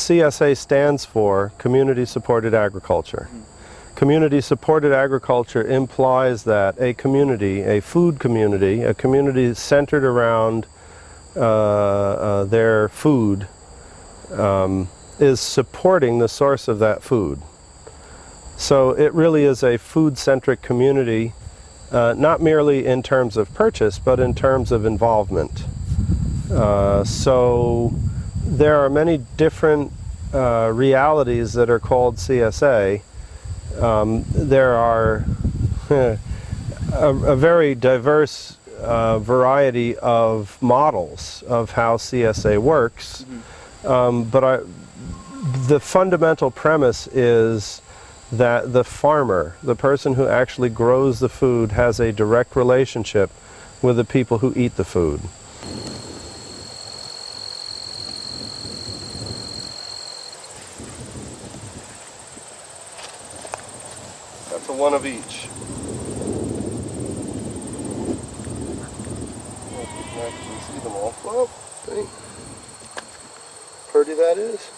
CSA stands for Community Supported Agriculture. Community supported agriculture implies that a community, a food community, a community centered around their food is supporting the source of that food. So it really is a food-centric community, not merely in terms of purchase, but in terms of involvement. So there are many different realities that are called CSA. There are a very diverse variety of models of how CSA works, but the fundamental premise is that the farmer, the person who actually grows the food, has a direct relationship with the people who eat the food. That's a one of each. You can actually see them all. Oh, see? Pretty that is.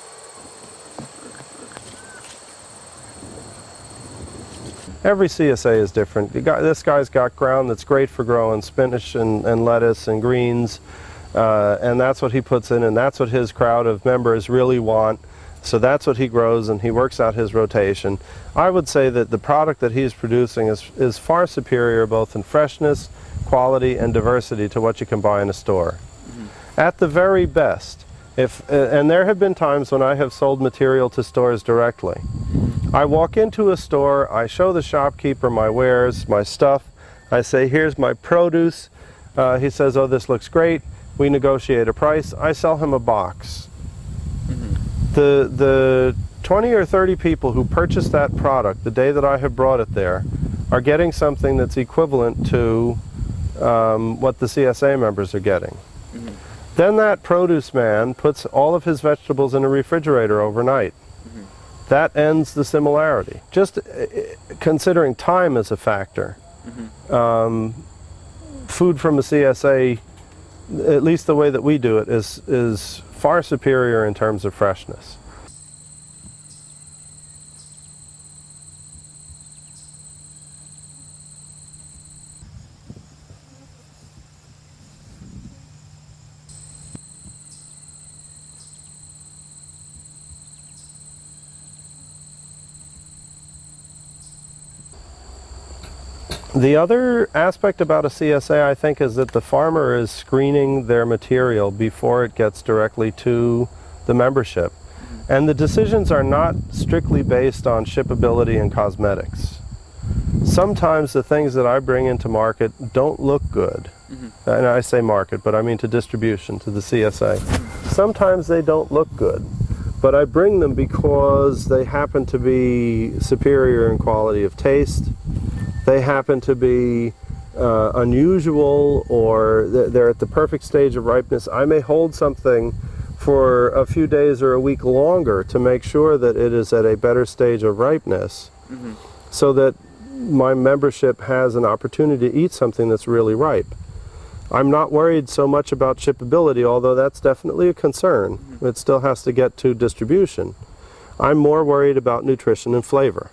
Every CSA is different. This guy's got ground that's great for growing spinach and lettuce and greens, and that's what he puts in, and that's what his crowd of members really want. So that's what he grows, and he works out his rotation. I would say that the product that he's producing is far superior both in freshness, quality, and diversity to what you can buy in a store. At the very best, and there have been times when I have sold material to stores directly. I walk into a store, I show the shopkeeper my wares, my stuff, I say, here's my produce. He says, oh, this looks great. We negotiate a price. I sell him a box. The 20 or 30 people who purchase that product the day that I have brought it there are getting something that's equivalent to what the CSA members are getting. Then that produce man puts all of his vegetables in a refrigerator overnight. That ends the similarity. Just considering time as a factor, food from a CSA, at least the way that we do it, is far superior in terms of freshness. The other aspect about a CSA, I think, is that the farmer is screening their material before it gets directly to the membership. And the decisions are not strictly based on shippability and cosmetics. Sometimes the things that I bring into market don't look good. And I say market, but I mean to distribution, to the CSA. Sometimes they don't look good, but I bring them because they happen to be superior in quality of taste. They happen to be unusual, or they're at the perfect stage of ripeness. I may hold something for a few days or a week longer to make sure that it is at a better stage of ripeness, so that my membership has an opportunity to eat something that's really ripe. I'm not worried so much about shippability, although that's definitely a concern. It still has to get to distribution. I'm more worried about nutrition and flavor.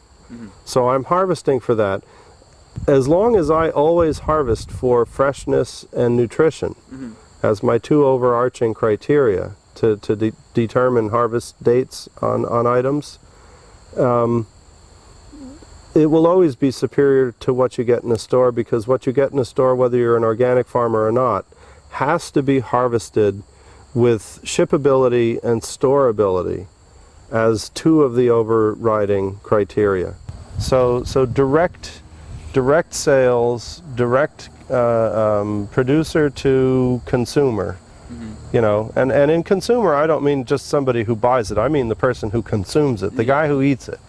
So I'm harvesting for that. As long as I always harvest for freshness and nutrition as my two overarching criteria to determine harvest dates on items, it will always be superior to what you get in a store, because what you get in a store, whether you're an organic farmer or not, has to be harvested with shippability and storability as two of the overriding criteria. So direct sales, direct producer to consumer, you know, and in consumer I don't mean just somebody who buys it, I mean the person who consumes it, the guy who eats it.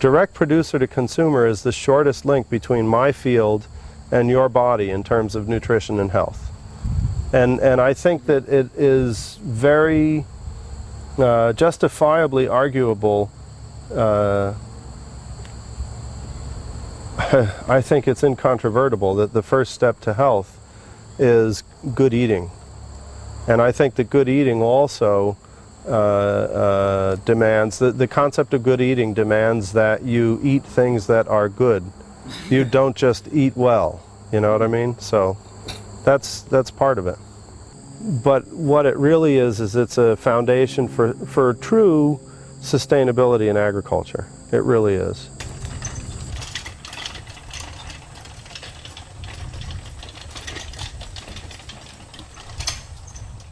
Direct producer to consumer is the shortest link between my field and your body in terms of nutrition and health. And I think that it is very justifiably arguable. I think it's incontrovertible that the first step to health is good eating. And I think that good eating also demands, the concept of good eating demands that you eat things that are good. You don't just eat well, you know what I mean? So that's part of it. But what it really is it's a foundation for true sustainability in agriculture. It really is.